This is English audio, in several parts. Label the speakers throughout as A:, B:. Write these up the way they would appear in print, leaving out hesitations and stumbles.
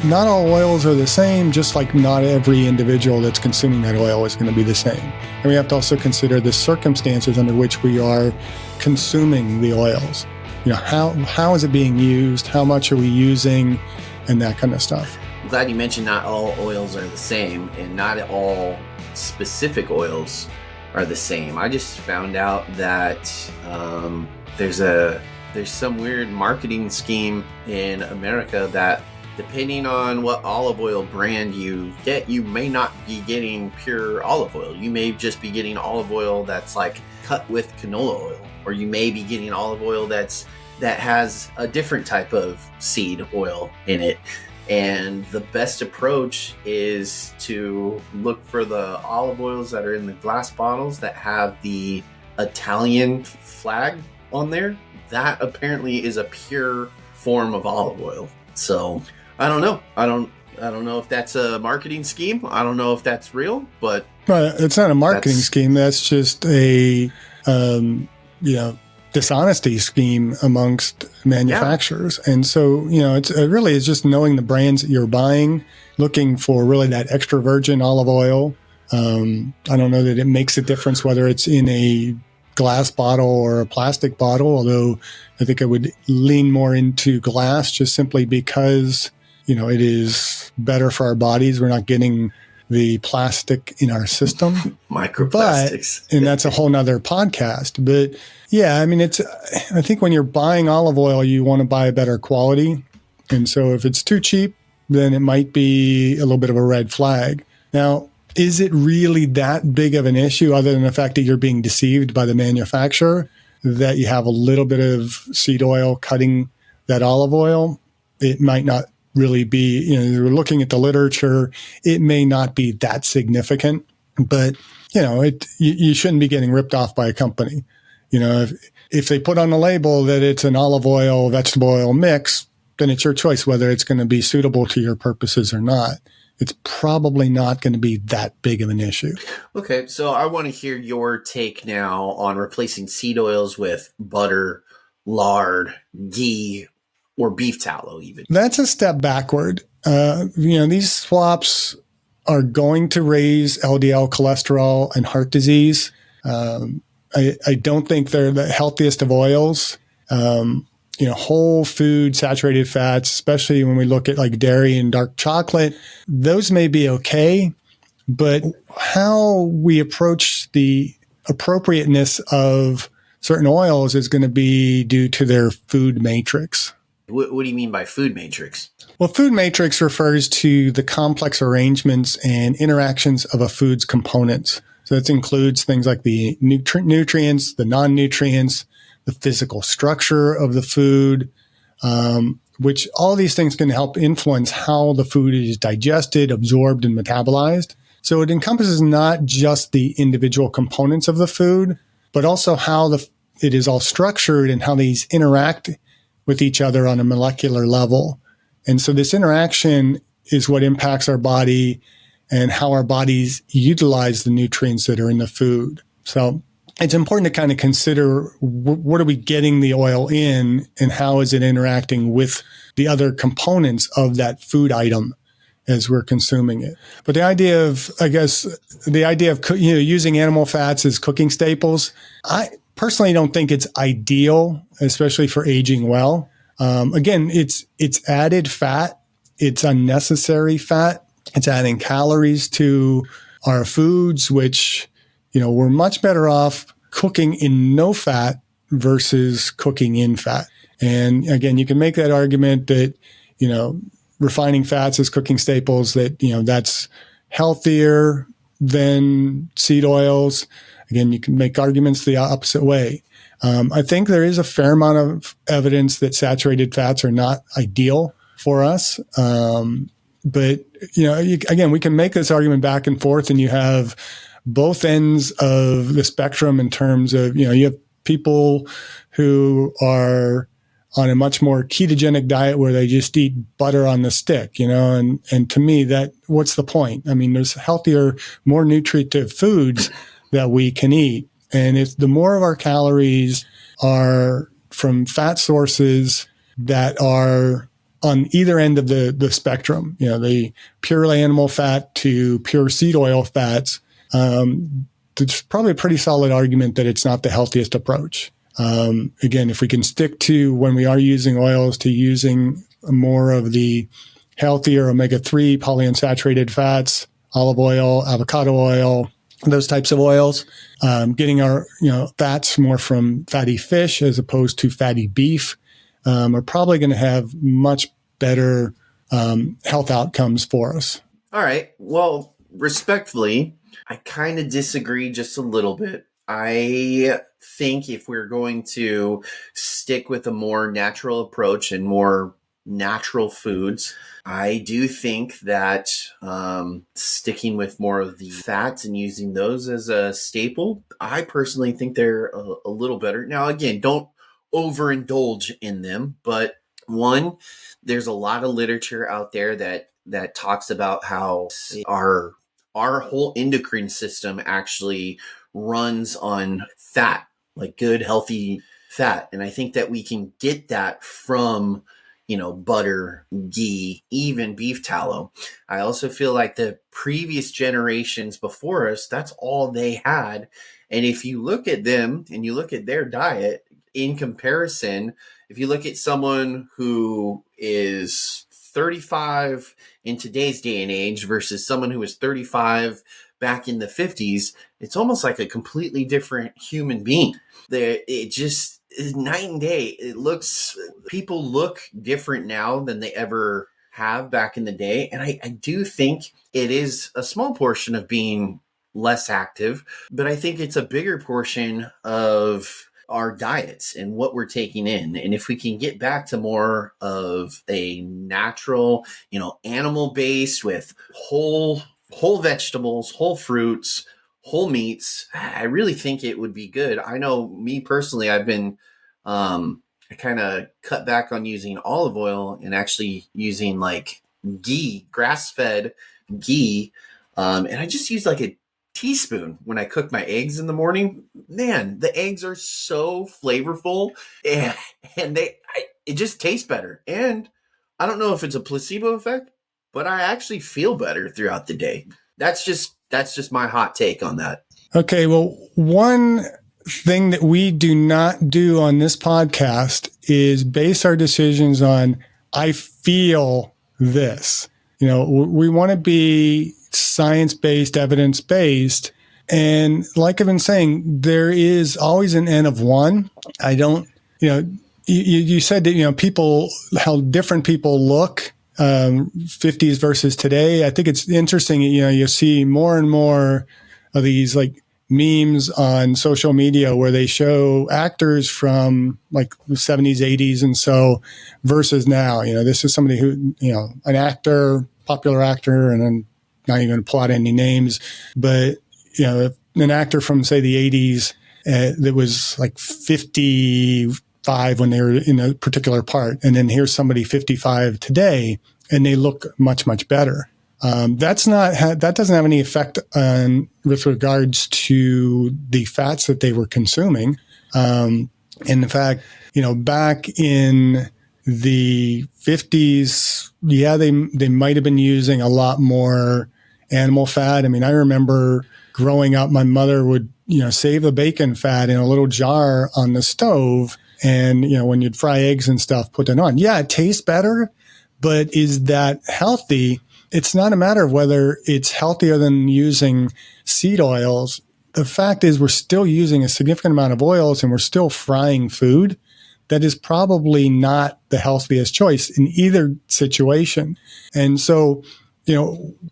A: Not all oils are the same, just like not every individual that's consuming that oil is going to be the same. And we have to also consider the circumstances under which we are consuming the oils. How is it being used? How much are we using? And that kind of stuff.
B: I'm glad you mentioned not all oils are the same, and not all specific oils are the same. I just found out that there's some weird marketing scheme in America that depending on what olive oil brand you get, you may not be getting pure olive oil. You may just be getting olive oil that's like cut with canola oil, or you may be getting olive oil that has a different type of seed oil in it. And the best approach is to look for the olive oils that are in the glass bottles that have the Italian flag on there. That apparently is a pure form of olive oil. So I don't know. I don't know if that's a marketing scheme. I don't know if that's real, but
A: it's not a marketing scheme. That's just a dishonesty scheme amongst manufacturers. Yeah. And so, it really is just knowing the brands that you're buying, looking for really that extra virgin olive oil. I don't know that it makes a difference whether it's in a glass bottle or a plastic bottle, although I think I would lean more into glass just simply because, it is better for our bodies. We're not getting the plastic in our system.
B: Microplastics.
A: And that's a whole nother podcast. But yeah, I think when you're buying olive oil, you want to buy a better quality. And so if it's too cheap, then it might be a little bit of a red flag. Now, is it really that big of an issue other than the fact that you're being deceived by the manufacturer, that you have a little bit of seed oil cutting that olive oil? It might not really be, you're looking at the literature, it may not be that significant, but you shouldn't be getting ripped off by a company. If they put on the label that it's an olive oil, vegetable oil mix, then it's your choice whether it's going to be suitable to your purposes or not. It's probably not going to be that big of an issue.
B: Okay, so I want to hear your take now on replacing seed oils with butter, lard, ghee, or beef tallow even.
A: That's a step backward. These swaps are going to raise LDL cholesterol and heart disease. I don't think they're the healthiest of oils. Whole food saturated fats, especially when we look at like dairy and dark chocolate, those may be okay, but how we approach the appropriateness of certain oils is going to be due to their food matrix.
B: What do you mean by food matrix?
A: Well, food matrix refers to the complex arrangements and interactions of a food's components. So it includes things like the nutrients, the non-nutrients, the physical structure of the food, which all these things can help influence how the food is digested, absorbed, and metabolized. So it encompasses not just the individual components of the food, but also how it is all structured and how these interact with each other on a molecular level. And so this interaction is what impacts our body and how our bodies utilize the nutrients that are in the food. So it's important to kind of consider what are we getting the oil in and how is it interacting with the other components of that food item as we're consuming it. But the idea of using animal fats as cooking staples, I personally don't think it's ideal, especially for aging well. Again, it's added fat. It's unnecessary fat. It's adding calories to our foods, which, we're much better off cooking in no fat versus cooking in fat. And again, you can make that argument that, refining fats as cooking staples, that, that's healthier than seed oils. Again, you can make arguments the opposite way. I think there is a fair amount of evidence that saturated fats are not ideal for us. But, again, we can make this argument back and forth, and you have both ends of the spectrum in terms of, you have people who are on a much more ketogenic diet where they just eat butter on the stick, and to me, what's the point? I mean, there's healthier, more nutritive foods that we can eat. And if the more of our calories are from fat sources that are on either end of the spectrum, the purely animal fat to pure seed oil fats, there's probably a pretty solid argument that it's not the healthiest approach. Again, if we can stick to, when we are using oils, to using more of the healthier omega-3 polyunsaturated fats, olive oil, avocado oil, those types of oils, getting our fats more from fatty fish as opposed to fatty beef, are probably going to have much better health outcomes for us.
B: All right. Well, respectfully, I kind of disagree just a little bit. I think if we're going to stick with a more natural approach and more natural foods, I do think that sticking with more of the fats and using those as a staple, I personally think they're a little better. Now, again, don't overindulge in them, but one, there's a lot of literature out there that talks about how our whole endocrine system actually runs on fat, like good, healthy fat. And I think that we can get that from, butter, ghee, even beef tallow. I also feel like the previous generations before us, that's all they had. And if you look at them and you look at their diet in comparison, if you look at someone who is 35 in today's day and age versus someone who was 35 back in the 50s, it's almost like a completely different human being. It just is night and day. People look different now than they ever have back in the day. And I do think it is a small portion of being less active, but I think it's a bigger portion of our diets and what we're taking in. And if we can get back to more of a natural, animal based with whole vegetables, whole fruits, whole meats, I really think it would be good. I know me personally, I've been, I kind of cut back on using olive oil and actually using like ghee, grass-fed ghee. And I just use like a teaspoon when I cook my eggs in the morning. Man, the eggs are so flavorful and it just tastes better. And I don't know if it's a placebo effect, but I actually feel better throughout the day. That's just my hot take on that.
A: Okay. Well, one thing that we do not do on this podcast is base our decisions on, I feel this. We want to be science-based, evidence-based. And like I've been saying, there is always an N of one. I don't, you said that, people, how different people look, 50s versus today. I think it's interesting, you see more and more of these like memes on social media where they show actors from like the 70s, 80s. And so versus now, this is somebody who, an actor, popular actor, and I'm not even going to plot any names, but, an actor from say the 80s that was like 55 when they were in a particular part. And then here's somebody 55 today and they look much, much better. That doesn't have any effect on with regards to the fats that they were consuming. In fact, back in the 50s, they might have been using a lot more animal fat. I mean, I remember growing up, my mother would, save the bacon fat in a little jar on the stove. And, when you'd fry eggs and stuff, put it on. Yeah, it tastes better, but is that healthy? It's not a matter of whether it's healthier than using seed oils. The fact is we're still using a significant amount of oils and we're still frying food. That is probably not the healthiest choice in either situation. And so,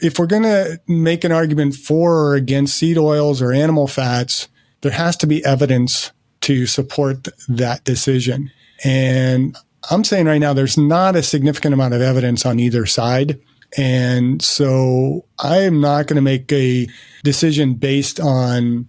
A: if we're going to make an argument for or against seed oils or animal fats, there has to be evidence to support that decision. And I'm saying right now, there's not a significant amount of evidence on either side. And so I am not going to make a decision based on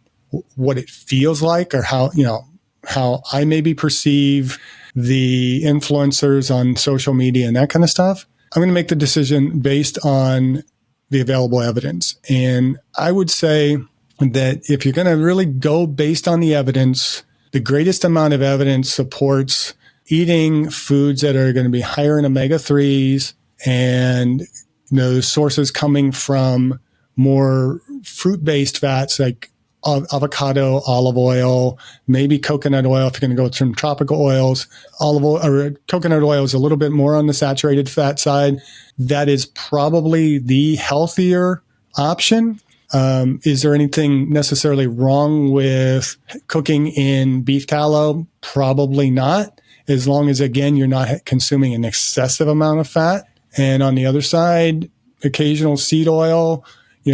A: what it feels like or how I maybe perceive the influencers on social media and that kind of stuff. I'm going to make the decision based on the available evidence. And I would say that if you're going to really go based on the evidence, the greatest amount of evidence supports eating foods that are going to be higher in omega-3s and those sources coming from more fruit-based fats like avocado, olive oil, maybe coconut oil if you're going to go with some tropical oils. Olive oil or coconut oil is a little bit more on the saturated fat side. That is probably the healthier option. Is there anything necessarily wrong with cooking in beef tallow? Probably not, as long as, again, you're not consuming an excessive amount of fat. And on the other side, occasional seed oil,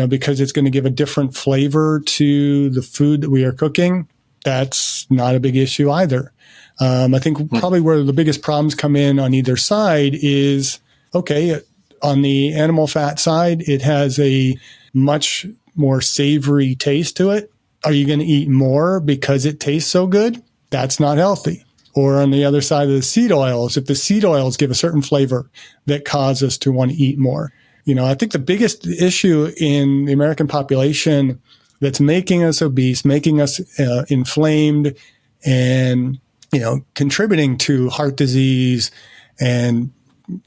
A: because it's going to give a different flavor to the food that we are cooking, that's not a big issue either. I think probably where the biggest problems come in on either side is, okay, on the animal fat side, it has a much more savory taste to it. Are you going to eat more because it tastes so good? That's not healthy. Or on the other side of the seed oils, if the seed oils give a certain flavor that causes us to want to eat more. I think the biggest issue in the American population that's making us obese, making us inflamed, and contributing to heart disease and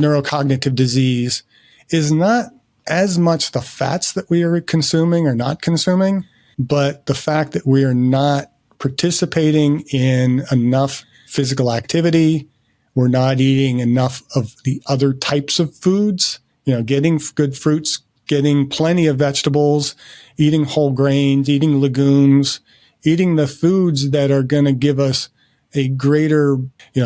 A: neurocognitive disease is not as much the fats that we are consuming or not consuming, but the fact that we are not participating in enough physical activity. We're not eating enough of the other types of foods, getting good fruits, getting plenty of vegetables, eating whole grains, eating legumes, eating the foods that are going to give us a greater,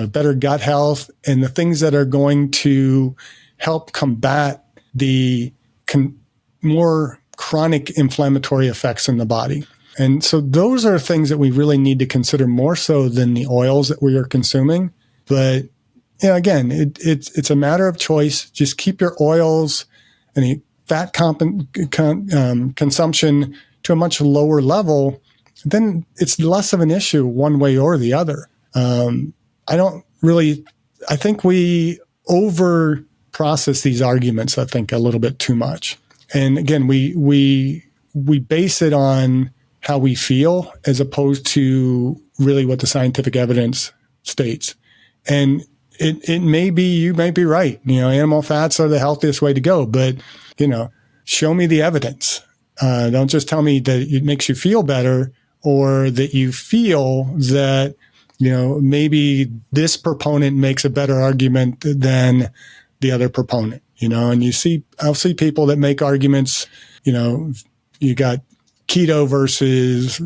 A: better gut health and the things that are going to help combat the more chronic inflammatory effects in the body. And so those are things that we really need to consider more so than the oils that we are consuming. But again, it's a matter of choice. Just keep your oils and the fat consumption to a much lower level. Then it's less of an issue one way or the other. I think we over process these arguments, I think, a little bit too much. And again, we base it on how we feel as opposed to really what the scientific evidence states. And it may be, you might be right. Animal fats are the healthiest way to go, but, show me the evidence. Don't just tell me that it makes you feel better or that you feel that, maybe this proponent makes a better argument than the other proponent, and I'll see people that make arguments, you got keto versus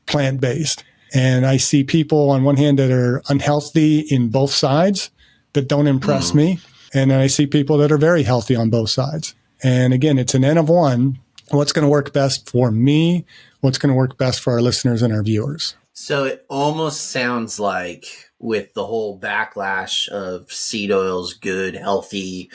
A: plant-based. And I see people on one hand that are unhealthy in both sides that don't impress me. And then I see people that are very healthy on both sides. And again, it's an N of one. What's going to work best for me? What's going to work best for our listeners and our viewers?
B: So it almost sounds like with the whole backlash of seed oils, good, healthy,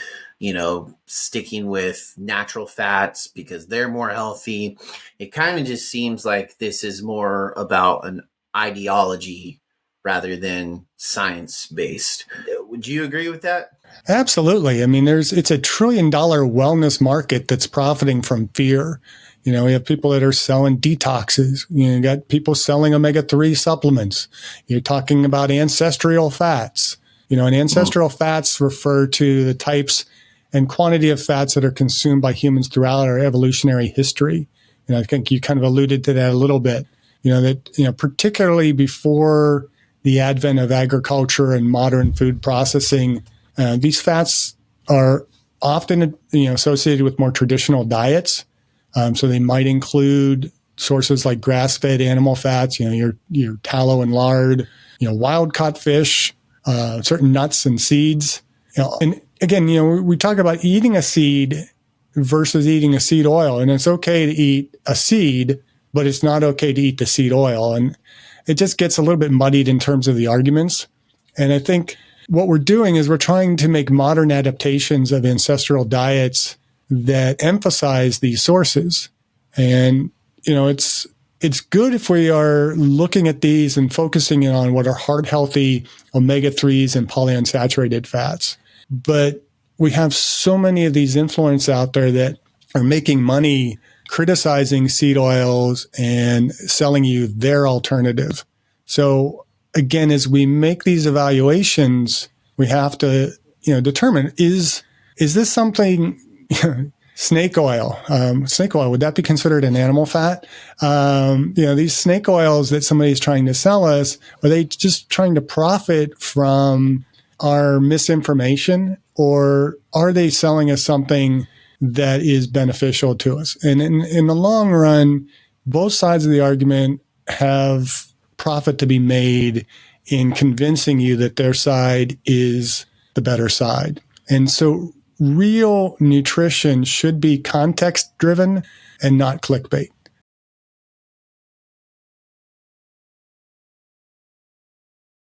B: sticking with natural fats because they're more healthy. It kind of just seems like this is more about an ideology rather than science-based. Would you agree with that?
A: Absolutely. I mean, it's a $1 trillion wellness market that's profiting from fear. We have people that are selling detoxes. You got people selling omega-3 supplements. You're talking about ancestral fats. And ancestral fats refer to the types and quantity of fats that are consumed by humans throughout our evolutionary history. And I think you kind of alluded to that a little bit. Particularly before the advent of agriculture and modern food processing, these fats are often associated with more traditional diets. So they might include sources like grass-fed animal fats, your tallow and lard, wild caught fish, certain nuts and seeds. And again, we talk about eating a seed versus eating a seed oil, and it's okay to eat a seed, but it's not okay to eat the seed oil. And it just gets a little bit muddied in terms of the arguments. And I think what we're doing is we're trying to make modern adaptations of ancestral diets that emphasize these sources. And, it's good if we are looking at these and focusing in on what are heart-healthy omega-3s and polyunsaturated fats. But we have so many of these influencers out there that are making money criticizing seed oils and selling you their alternative. So again, as we make these evaluations, we have to, determine, is this something, snake oil, would that be considered an animal fat? These snake oils that somebody's trying to sell us, are they just trying to profit from our misinformation, or are they selling us something that is beneficial to us? And in the long run, both sides of the argument have profit to be made in convincing you that their side is the better side. And so real nutrition should be context driven and not clickbait.